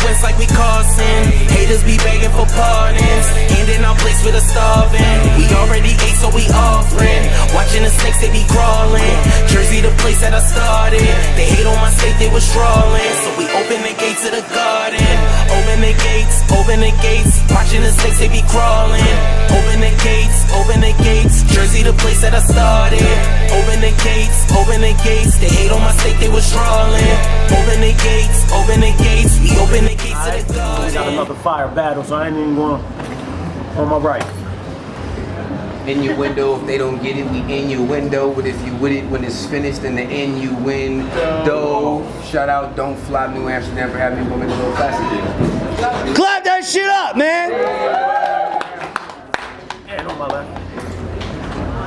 consequence like we causing. Haters be begging for pardons, handing out plates for the starving. We already ate, so we offering. Watching the snakes, they be crawling. Jersey, the place that I started. They hate on my state, they was strawling. So we open the gates of the garden. Open the gates, open the gates. Watching the snakes, they be crawling. Open the gates, open the gates. Jersey, the place that I started. Open the gates, open the gates. They hate on my state, they was strawling. Open the gates, open the gates. We open the gates of the garden. We got another fire battle, so I ain't even going on my right. Innuendo, if they don't get it, we innuendo. But if you with it when it's finished, then the innuendo. Shout out Don't Fly New Amsterdam for having me woman a little classic. Clap that shit up, man! And on my left.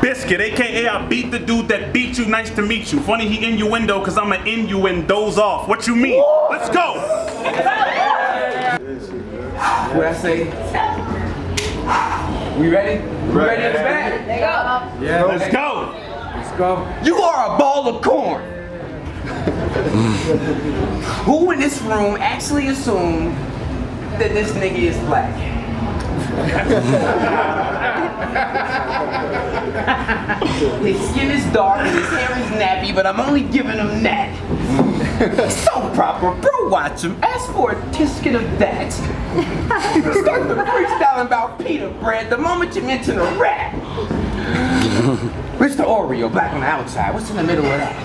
Biscuit, aka I beat the dude that beat you, nice to meet you. Funny he innuendo, cause I'm an innuendo's off. What you mean? Let's go! What I say? We ready? We ready in the back? Yeah, let's go! Let's go. You are a ball of corn. Who in this room actually assumed that this nigga is black? His skin is dark and his hair is nappy, but I'm only giving him that. So proper, bro, watch him. Ask for a tisket of that. Start the freestyling about pita bread the moment you mention a rat. Mr. Oreo, black on the outside. What's in the middle of that?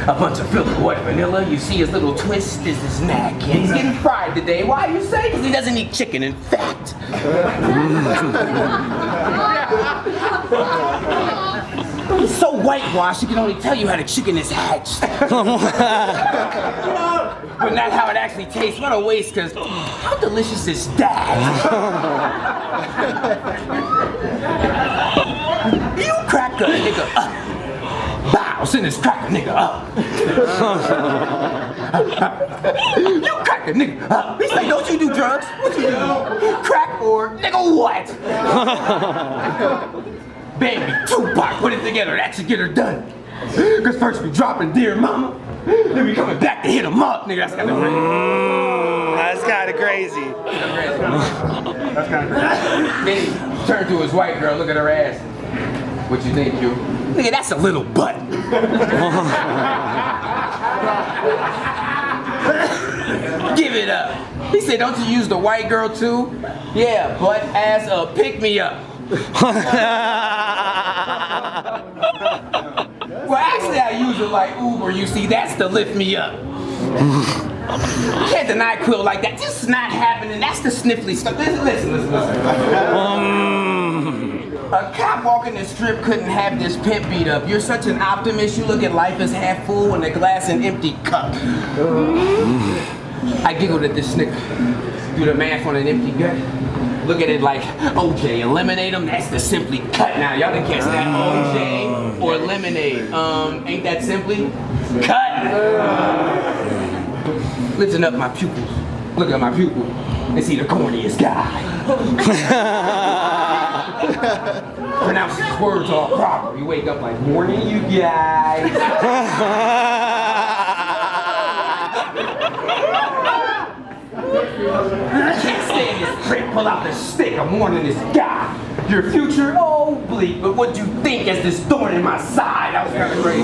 A bunch of filtered white vanilla. You see his little twist is his neck. And he's getting fried today. Why you say? Because he doesn't eat chicken, in fact. He's so whitewashed, he can only tell you how the chicken is hatched. But not how it actually tastes. What a waste, because how delicious is that? You crack a nigga up. Bow, send this crack a nigga up. You crack a nigga up. He say, don't you do drugs? What you do? Crack or nigga what? Baby, Tupac, put it together, that should get her done. Cause first we dropping Dear Mama, then we coming back to hit him up, nigga, that's kinda crazy. That's kinda crazy. That's kind of crazy. Then he turned to his white girl, look at her ass. What you think, you? Nigga, that's a little butt. Give it up. He said, don't you use the white girl too? Yeah, but as a pick-me-up. Well, actually, I use it like Uber, you see, that's to lift me up. Can't deny Quill like that. This is not happening. That's the sniffly stuff. Listen. A cop walking the strip couldn't have this pimp beat up. You're such an optimist. You look at life as half full and the glass an empty cup. I giggled at this nigga. Do the math on an empty gut. Look at it like OJ, eliminate him, that's the simply cut. Now, y'all didn't catch that. OJ or lemonade. Ain't that simply cut? Listen up, my pupils. Look at my pupil and see the corniest guy. Pronounce his words all proper. You wake up like, morning, you guys. I can't stand this prick. Pull out the stick. I'm warning this guy. Your future, oh bleak, but what you think is this thorn in my side? That was kind of crazy.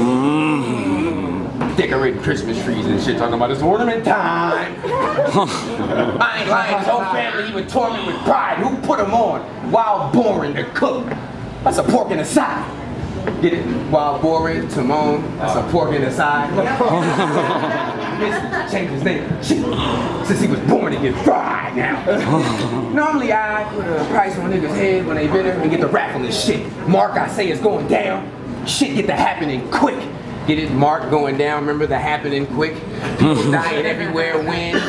Decorating Christmas trees and shit, talking about it's ornament time. I ain't lying. His whole family he would torment with pride. Who put him on? Wild boring to cook. That's a pork in the side. Get it? Wild boring, Timon. That's a pork in the side. Changed his name. Shit. Since he was born to get fried now. Normally I put a price on niggas' head when they bitter and get the rap on this shit. Mark I say is going down. Shit get to happening quick. Get it? Mark going down. Remember the happening quick? People dying everywhere when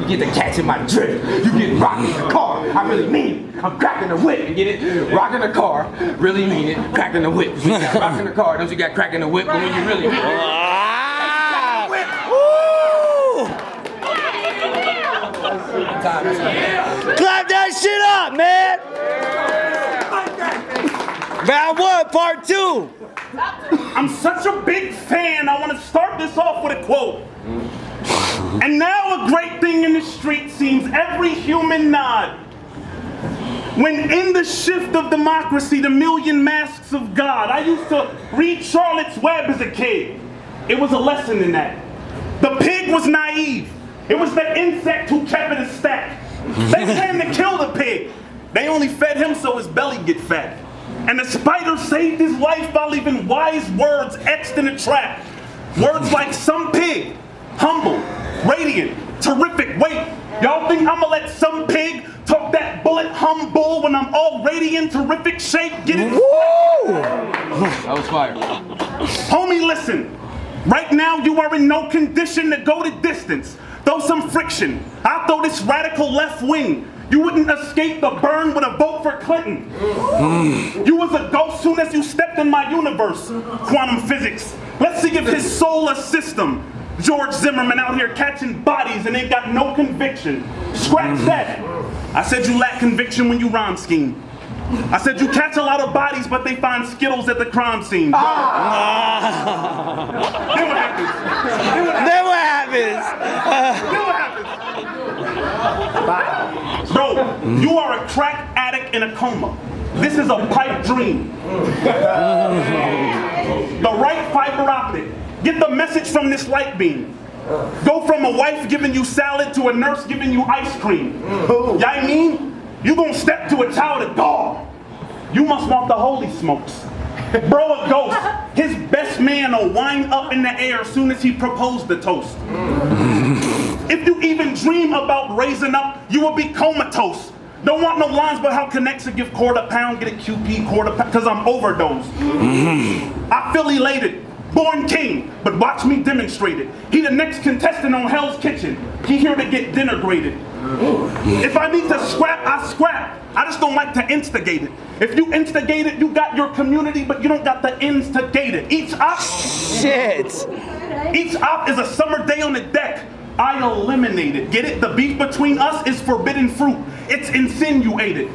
you get to catching my drift. You get rocking the car. I really mean it. I'm cracking the whip. You get it? Rocking the car. Really mean it. Cracking the whip. You got rocking the car. Don't you got cracking the whip when you really mean it? Clap that shit up, man! Round one, part two. I'm such a big fan, I want to start this off with a quote. And now a great thing in the street seems every human nod. When in the shift of democracy, the million masks of God. I used to read Charlotte's Web as a kid. It was a lesson in that. The pig was naive. It was the insect who kept it a stack. They came to kill the pig. They only fed him so his belly get fat. And the spider saved his life by leaving wise words etched in a trap. Words like some pig, humble, radiant, terrific. Wait, y'all think I'ma let some pig talk that bullet humble when I'm all radiant, terrific shape? Get it? Woo! That was fire. Homie, listen. Right now you are in no condition to go the distance. Throw some friction. I'll throw this radical left wing. You wouldn't escape the burn with a vote for Clinton. You was a ghost soon as you stepped in my universe. Quantum physics. Let's see if his solar system. George Zimmerman out here catching bodies and ain't got no conviction. Scratch that. I said you lack conviction when you rhyme scheme. I said you catch a lot of bodies, but they find Skittles at the crime scene. Then what happens? Then what happens? Then what happens? Bro, you are a crack addict in a coma. This is a pipe dream. The right fiber optic. Get the message from this light beam. Go from a wife giving you salad to a nurse giving you ice cream. Y'all mean? You gonna step to a child of God. You must want the holy smokes. Bro, a ghost. His best man will wind up in the air as soon as he proposed the toast. If you even dream about raising up, you will be comatose. Don't want no lines but how Connexa give quarter pound, get a QP quarter pound, cause I'm overdosed. I feel elated, born king, but watch me demonstrate it. He the next contestant on Hell's Kitchen. He here to get dinner graded. If I need to scrap, I scrap. I just don't like to instigate it. If you instigate it, you got your community, but you don't got the instigate it. Each op is a summer day on the deck. I eliminate it. Get it? The beef between us is forbidden fruit. It's insinuated.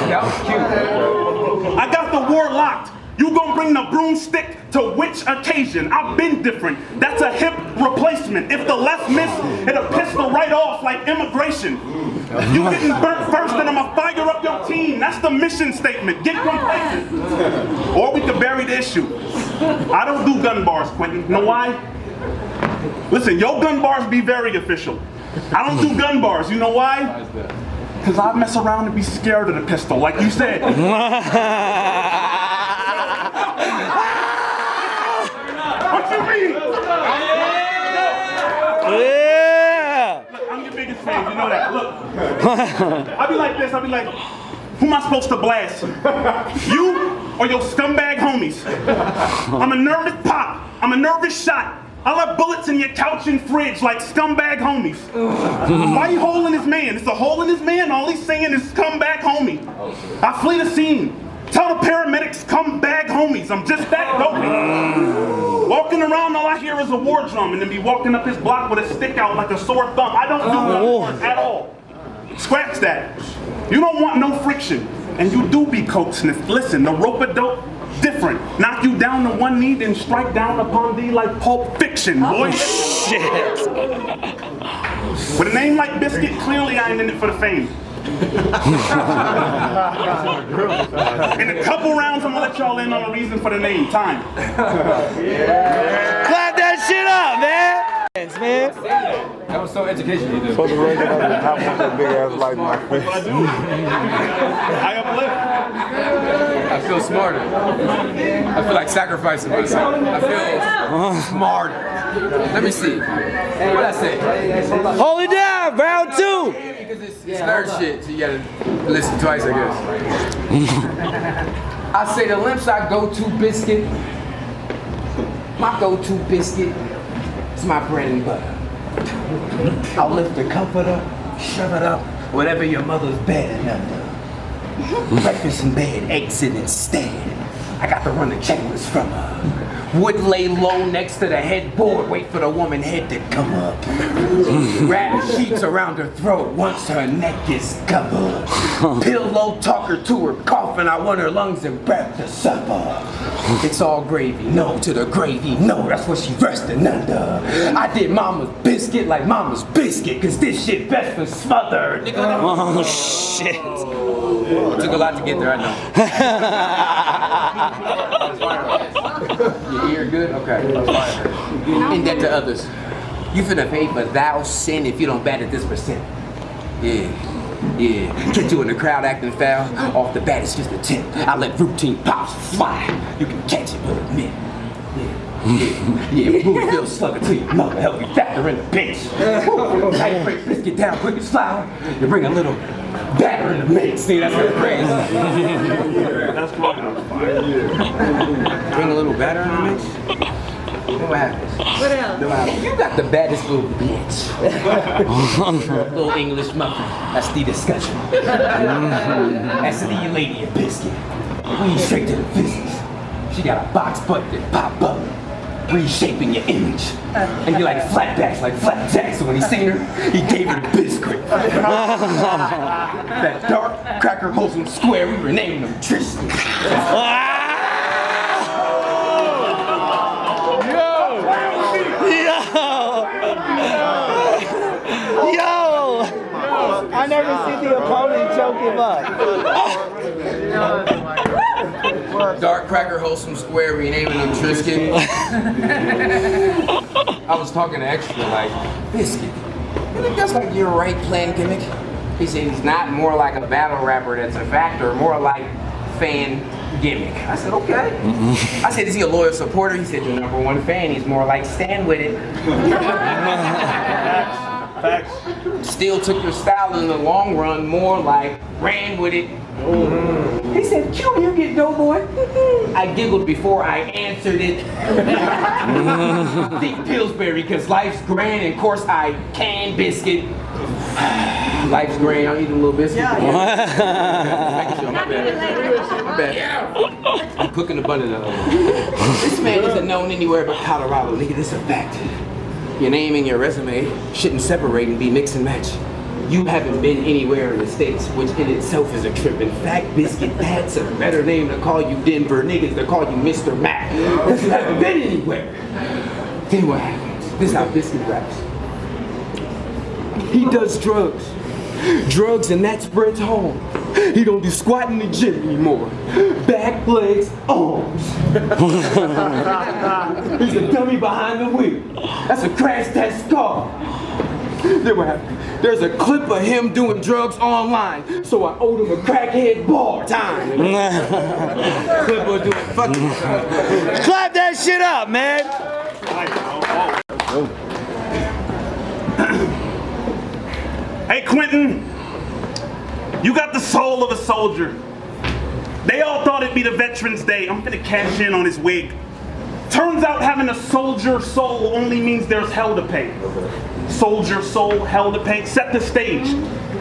That was cute. I got the war locked. You gonna bring the broomstick to which occasion? I've been different. That's a hip replacement. If the left miss, it'll pistol right off like immigration. You getting burnt first and I'ma fire up your team. That's the mission statement. Get complacent. Or we could bury the issue. I don't do gun bars, Quentin. You know why? Listen, your gun bars be very official. I don't do gun bars. You know why? Because I mess around and be scared of the pistol, like you said. What you mean? Yeah! Look, I'm your biggest fan, you know that. Look, I'll be like this, I'll be like, who am I supposed to blast? You or your scumbag homies? I'm a nervous pop, I'm a nervous shot. I left bullets in your couch and fridge like scumbag homies. Why you holding his man? It's a hole in his man, all he's saying is scumbag homie. I flee the scene. Tell the paramedics come bag homies, I'm just that dopey. Walking around, all I hear is a war drum and then be walking up his block with a stick out like a sore thumb. I don't do gun wars at all. Scratch that. You don't want no friction, and you do be coke sniffed. Listen, the rope-a-dope, different. Knock you down to one knee, then strike down upon thee like Pulp Fiction, boy. Shit! With a name like Biscuit, clearly I ain't in it for the fame. In a couple rounds, I'm gonna let y'all in on the reason for the name. Time. Clap that shit up, man! Man. That was so educational. For the record, I did not want that big ass light in my face. I uplift. I feel smarter. I feel like sacrificing myself. I feel smarter. Let me see. What I say? Hold it down, round two! Because it's nerd shit, so you gotta listen twice, I guess. I say the limps I go to, Biscuit. My go-to biscuit is my bread and butter. I'll lift the comforter, shove it up, whatever your mother's bedding under. Breakfast in bed, exit instead. I got to run the checklist from her. Would lay low next to the headboard, wait for the woman head to come up. Wrap sheets around her throat once her neck is covered. Pillow talk her to her cough, and I want her lungs and breath to supper. It's all gravy, no to the gravy, no, that's what she resting under. I did Mama's Biscuit like Mama's Biscuit, cause this shit best for smothered, nigga. Oh, shit. It took a lot to get there, I know. Your ear good? Okay. In debt to others. You finna pay for thou sin if you don't bat at this percent. Yeah. Catch you in the crowd acting foul. Off the bat, it's just a tip. I let routine pops fly. You can catch it with a mitt. Yeah, move feel slugger to your mother. Help you factor in the bench. Tight break, biscuit down quick as flour. You bring a little batter in the mix. See, that's what crazy. That's fucking fire. Bring a little batter in the mix. What happens? What else? You got the baddest little bitch. Little English muffin. That's the discussion. That's the lady of biscuit. We straight to the business. She got a box butt that pop up, reshaping your image. And you like flatbacks, like flapjacks. So when he seen her, he gave her the biscuit. That dark cracker wholesome square, we were naming him Tristan. Yo! I never see the opponent choke him up. Dark cracker, wholesome square, renaming him Tristan. I was talking to Extra like, Biscuit, you think that's like your right plan gimmick? He said he's not, more like a battle rapper that's a factor, more like fan gimmick. I said, okay. I said, is he a loyal supporter? He said, your #1 fan. He's more like, stand with it. Facts. Still took your style in the long run, more like, ran with it. He said, Q, you get doughboy. I giggled before I answered it. Deep Pillsbury, cause life's grand, and of course I can biscuit. Life's grand, I'll eat a little biscuit. My bad. I'm cooking a bun in the oven. This man isn't known anywhere but Colorado, nigga, this is a fact. Your name and your resume shouldn't separate and be mix and match. You haven't been anywhere in the States, which in itself is a trip. In fact, Biscuit, that's a better name to call you Denver niggas to call you Mr. Mac. Because you haven't been anywhere. Then what happens? This is how Biscuit raps. He does drugs. Drugs, and that spreads home. He don't do squat in the gym anymore. Back, legs, arms. He's a dummy behind the wheel. That's a crash test scar. Then what happened? There's a clip of him doing drugs online, so I owed him a crackhead bar time. Clip of doing fucking. Clap that shit up, man. Hey, Quentin, you got the soul of a soldier. They all thought it'd be the Veterans Day. I'm gonna cash in on his wig. Turns out having a soldier soul only means there's hell to pay. Soldier soul, hell to pay. Set the stage.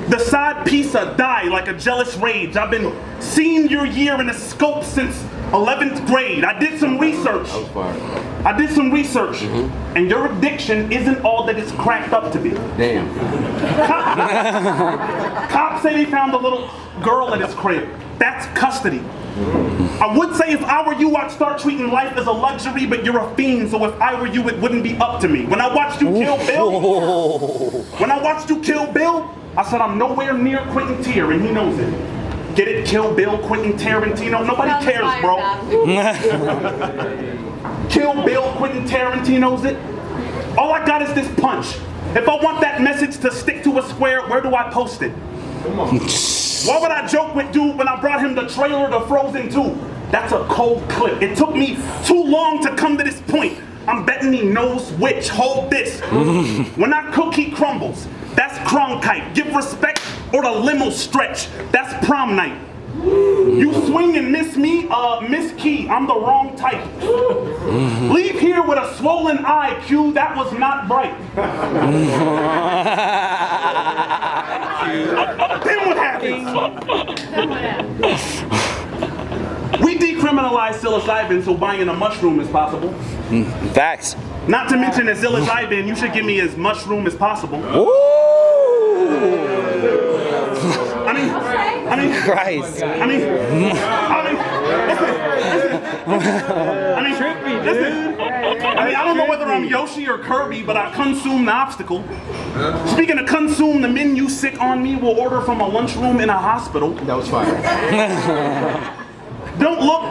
The side piece of die like a jealous rage. I've been seeing your year in the scope since 11th grade. I did some research. And your addiction isn't all that it's cracked up to be. Damn. Cops say they found a little girl at his crib. That's custody. I would say if I were you, I'd start treating life as a luxury, but you're a fiend, so if I were you, it wouldn't be up to me. When I watched you kill Bill, I said I'm nowhere near Quentin Tier, and he knows it. Get it? Kill Bill, Quentin Tarantino. Nobody cares, bro. Kill Bill, Quentin Tarantino's it. All I got is this punch. If I want that message to stick to a square, where do I post it? Why would I joke with dude when I brought him the trailer to Frozen 2? That's a cold clip. It took me too long to come to this point. I'm betting he knows which. Hold this. When I cook, he crumbles. That's Cronkite. Give respect or the limo stretch. That's prom night. You swing and miss me, Miss Key. I'm the wrong type. Leave here with a swollen eye, Q. That was not bright. Then what happens? We decriminalized psilocybin, so buying a mushroom is possible. Facts. Not to mention that psilocybin, you should give me as much room as possible. Ooh. I mean, Christ. I mean, I mean, listen. I mean, I don't know whether I'm Yoshi or Kirby, but I consume the obstacle. Speaking of consume, the men you sick on me will order from a lunchroom in a hospital. That was fire. Don't look,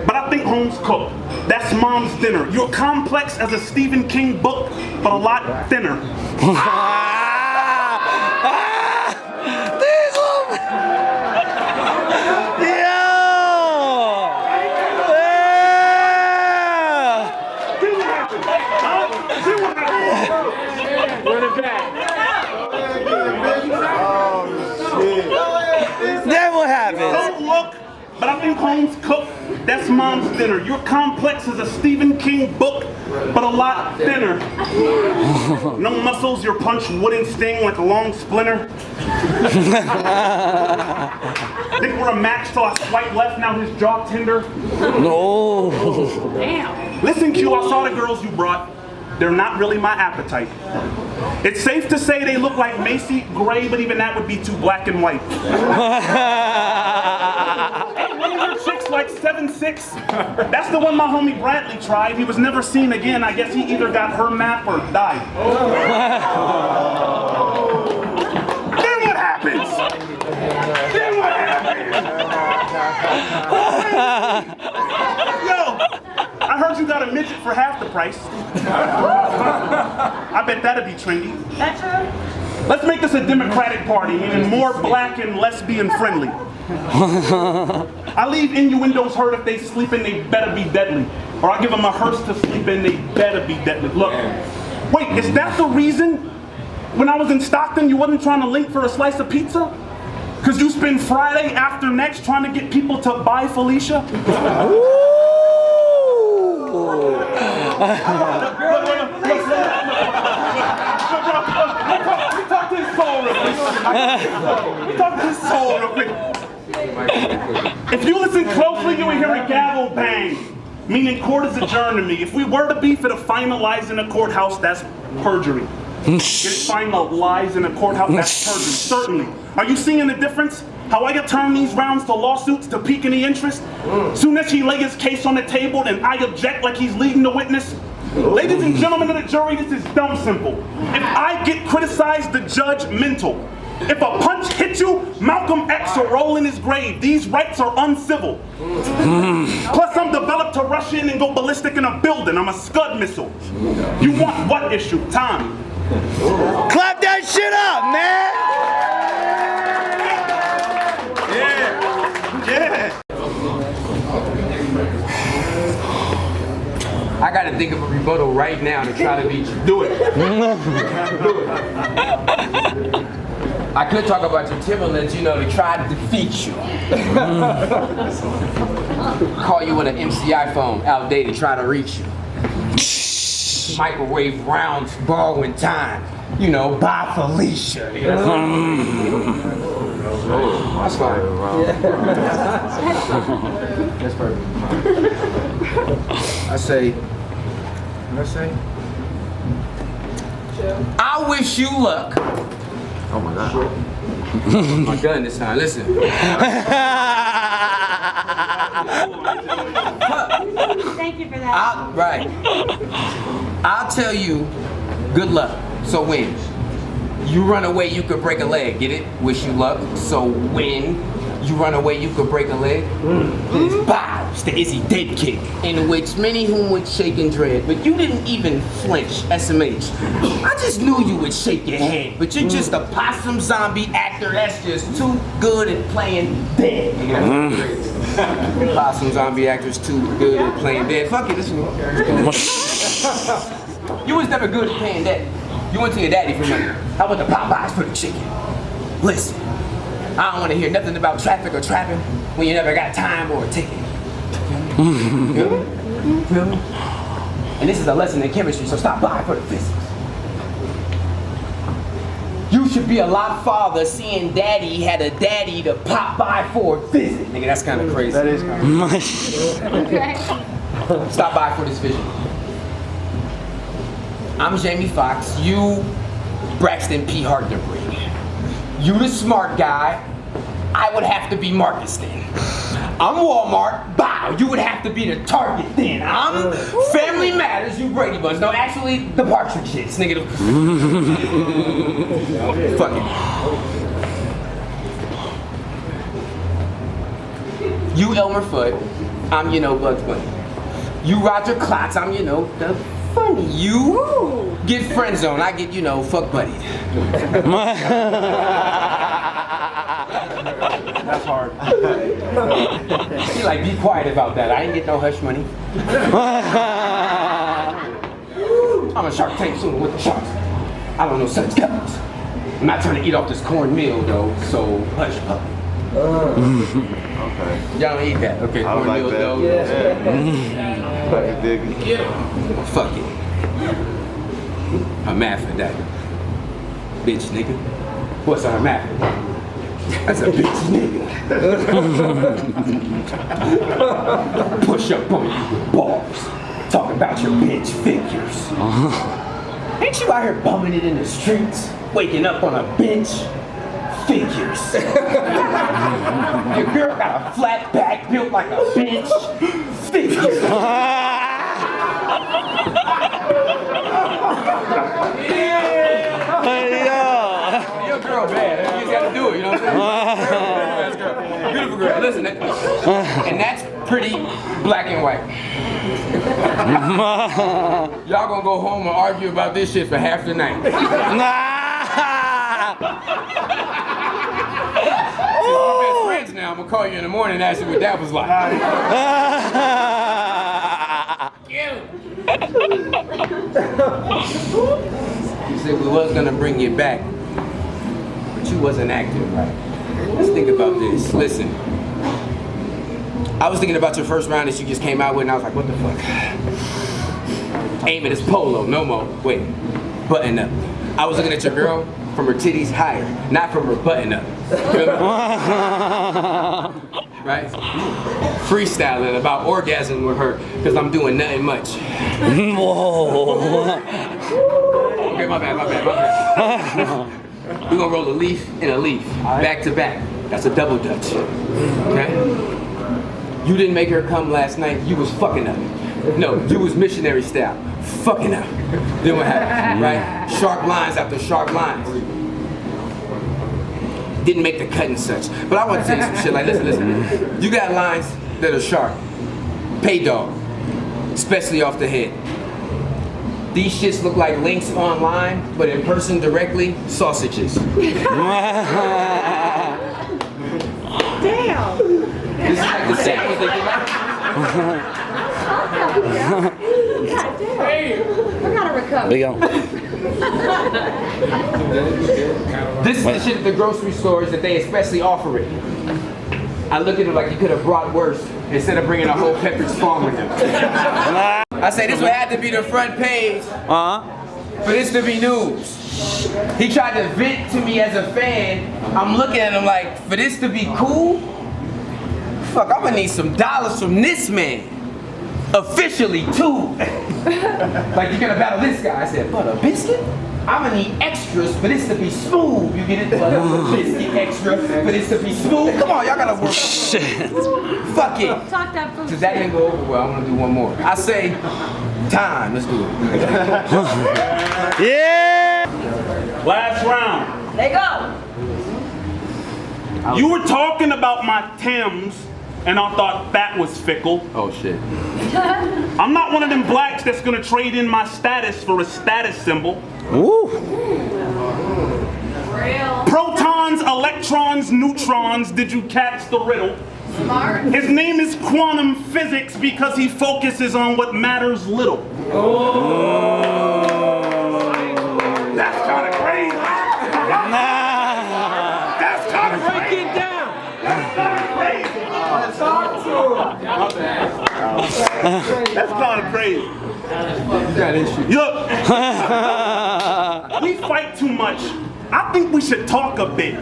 but I think home's cooked. That's mom's dinner. You're complex as a Stephen King book, but a lot thinner. Run it back. Then what happened? Don't look, but I think home's cooked. That's mom's dinner. You're complex as a Stephen King book, but a lot thinner. No muscles, your punch wouldn't sting like a long splinter. Think we're a match till I swipe left, now his jaw tender. No. Damn. Listen, Q, I saw the girls you brought. They're not really my appetite. It's safe to say they look like Macy Gray, but even that would be too black and white. One of your chicks like 7'6". That's the one my homie Bradley tried. He was never seen again. I guess he either got her map or died. Then what happens? Then what happens? Yo, I heard you got a midget for half the price. I bet that'd be trendy. That's true. Let's make this a Democratic Party, meaning more black and lesbian friendly. I leave innuendos heard if they sleep in, they better be deadly. Or I give them a hearse to sleep in, they better be deadly. Look, wait, is that the reason when I was in Stockton you wasn't trying to link for a slice of pizza? Because you spend Friday after next trying to get people to buy Felicia? We talk to his soul real quick. We talk to his soul real quick. If you listen closely, you will hear a gavel bang, meaning court is adjourned to me. If we were to beef it, a finalize in a courthouse, that's perjury. Get finalized in a courthouse, that's perjury, certainly. Are you seeing the difference? How I turn these rounds to lawsuits to pique any interest? Soon as he lay his case on the table, then I object like he's leading the witness. Ladies and gentlemen of the jury, this is dumb simple. If I get criticized, the judge mental. If a punch hits you, Malcolm X will roll in his grave. These rights are uncivil. Plus, I'm developed to rush in and go ballistic in a building. I'm a Scud missile. You want what issue? Time. Clap that shit up, man! Yeah. I gotta think of a rebuttal right now to try to beat you. Do it. Do it. I could talk about your Timberlands, you know, to try to defeat you. Call you with an MCI phone, outdated, try to reach you. Microwave rounds, borrowing time. You know, bye Felicia. That's fine. That's perfect. I say, I wish you luck. Oh my God. My gun this time, listen. Thank you for that. Right. I'll tell you, good luck. So when you run away, you could break a leg. Get it? Wish you luck. So when you run away, you could break a leg. It's bow. It's the Izzy dead kick, in which many whom would shake and dread, but you didn't even flinch. SMH. I just knew you would shake your head, but you're just a possum zombie actor that's just too good at playing dead. Possum zombie actors too good at playing dead. Fuck it, this one. You was never good at playing dead. You went to your daddy for money. I went to Popeyes for the chicken. Listen, I don't want to hear nothing about traffic or trapping when you never got time or a ticket. Feel me? Feel me? And this is a lesson in chemistry, so stop by for the physics. You should be a lot farther seeing daddy had a daddy to pop by for a visit. Nigga, that's kind of crazy. That is kind of Stop by for this vision. I'm Jamie Foxx, you Braxton P. Hardenberg. You the smart guy, I would have to be Marcus then. I'm Walmart. Bow. You would have to be the Target then. I'm Family Matters. You Brady Bunch. No, actually, the Partridge shits, nigga. Fuck it. You Elmer Fudd. I'm, Bugs Bunny. You Roger Klotz. I'm, the funny. You get friend zone. I get, fuck buddy. That's hard. He like, be quiet about that. I ain't get no hush money. I'm a Shark Tank soon with the sharks. I don't know such colors. I'm not trying to eat off this cornmeal though, so hush puppy. Okay. Y'all don't eat that. Okay, I don't like cornmeal that. though. I can dig it. Fuck it. I'm mad for that. Bitch nigga. What's a hermaphrodite? That's a bitch nigga. Push up on you with balls. Talk about your bitch figures. Ain't you out here bumming it in the streets? Waking up on a bench? Figures. Your girl got a flat back built like a bench? Figures. Your girl bad. You just gotta do it, you know what I'm saying? Beautiful girl. Listen, and that's pretty black and white. Y'all gonna go home and argue about this shit for half the night. Since we're best friends now, I'm gonna call you in the morning and ask you what that was like. You said we was gonna bring you back, but you wasn't acting right. Let's think about this. Listen, I was thinking about your first round that you just came out with, and I was like, what the fuck? Aim at his polo, no more. Wait, button up. I was looking at your girl from her titties higher, not from her button up. Right? Freestyling about orgasm with her, because I'm doing nothing much. Whoa. Okay, my bad. We're gonna roll a leaf and a leaf, back to back. That's a double dutch, okay? You didn't make her come last night, you was fucking up. No, you was missionary style, fucking up. Then what happened, right? Sharp lines after sharp lines. Didn't make the cut and such. But I want to tell you some shit like, listen. You got lines that are sharp. Pay dog, especially off the head. These shits look like links online, but in person directly, sausages. Damn. This is like the samples they give out. God damn. We're gonna recover. There you go. This is the shit at the grocery stores that they especially offer it. I look at it like you could have brought worse instead of bringing a whole Pepperidge Farm with you. I say this would have to be the front page for this to be news. He tried to vent to me as a fan. I'm looking at him like, for this to be cool? Fuck, I'm gonna need some dollars from this man. Officially, too. Like, you're gonna battle this guy. I said, butter biscuit? I'm gonna need extras for this to be smooth. You get it? Butter biscuit extra for this to be smooth. Come on, y'all gotta work. Shit. Fuck it. Talk that food. Since that didn't go over well, I'm gonna do one more. I say, time. Let's do it. Yeah. Last round. There you go. You were talking about my Timbs, and I thought that was fickle. Oh shit. I'm not one of them blacks that's gonna trade in my status for a status symbol. Woo. Real. Protons, electrons, neutrons, did you catch the riddle? Smart. His name is quantum physics because he focuses on what matters little. That's kind of crazy. That's kind of crazy. Break it down. That's kind of crazy. That's kind of crazy. Look, we fight too much. I think we should talk a bit.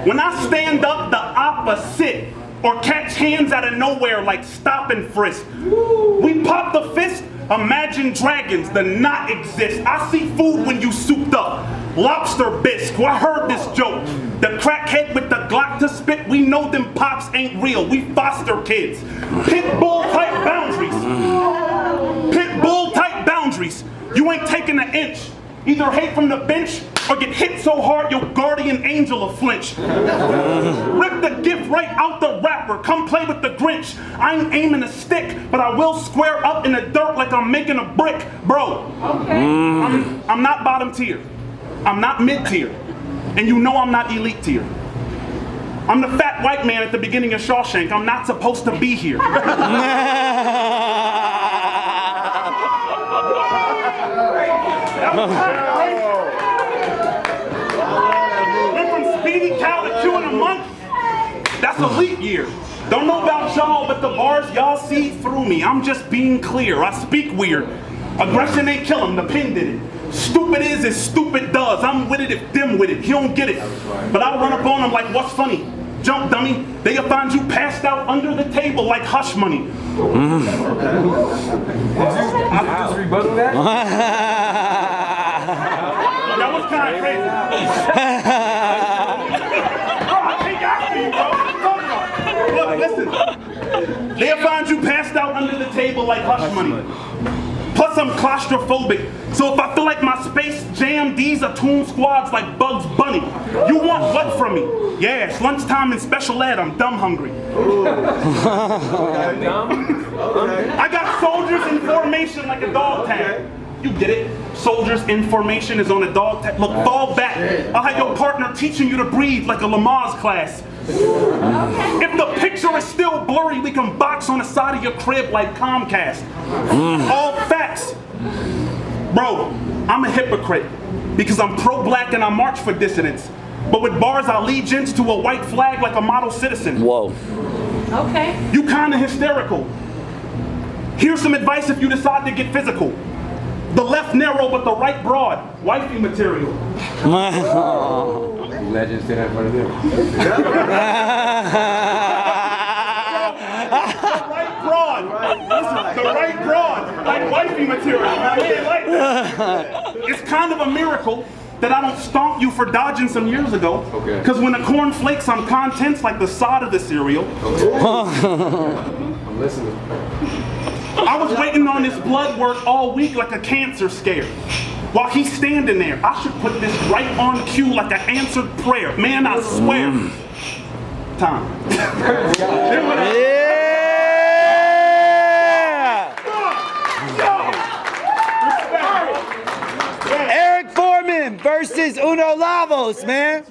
When I stand up, the opposite. Or catch hands out of nowhere like stop and frisk. We pop the fist, imagine dragons, the not exist. I see food when you souped up. Lobster bisque, I heard this joke. The crackhead with the Glock to spit, we know them pops ain't real. We foster kids. Pit bull type boundaries. Pit bull type boundaries. You ain't taking an inch. Either hate from the bench or get hit so hard your guardian angel will flinch. Rip the gift right out the wrapper. Come play with the Grinch. I ain't aiming a stick, but I will square up in the dirt like I'm making a brick. Bro, I'm not bottom tier. I'm not mid tier. And you know I'm not elite tier. I'm the fat white man at the beginning of Shawshank. I'm not supposed to be here. Went from Speedy Cal to Q in a month. That's a leap year. Don't know about y'all, but the bars y'all see through me. I'm just being clear. I speak weird. Aggression ain't kill him. The pen did it. Stupid is as stupid does. I'm with it if them with it. He don't get it. But I'll run up on him like, what's funny? Jump, dummy. They'll find you passed out under the table like hush money. I just rebuttal that. That was kind of crazy. Bro, I take after you, bro. Look, listen. They'll find you passed out under the table like hush money. Plus I'm claustrophobic, so if I feel like my space jam, these are toon squads like Bugs Bunny. You want what from me? Yeah, it's lunchtime in special ed, I'm dumb hungry. I got soldiers in formation like a dog tag. You get it? Soldiers in formation is on a dog tag. Look, fall back. I'll have your partner teaching you to breathe like a Lamaze class. If the picture is still blurry, we can box on the side of your crib like Comcast. All facts. Bro, I'm a hypocrite because I'm pro-black and I march for dissidents. But with bars, I allegiance to a white flag like a model citizen. Whoa. Okay. You kinda hysterical. Here's some advice if you decide to get physical. The left narrow, but the right broad. Wifey material. Legends say that in front of them. The right broad. Listen, the right broad. Like wifey material. I mean, like that. It's kind of a miracle that I don't stomp you for dodging some years ago. Okay. Because when the corn flakes, I'm contents like the sod of the cereal. I'm listening. I was waiting on this blood work all week like a cancer scare. While he's standing there, I should put this right on cue like an answered prayer. Man, I swear. Time. Eric Foreman versus Uno Lavos, man.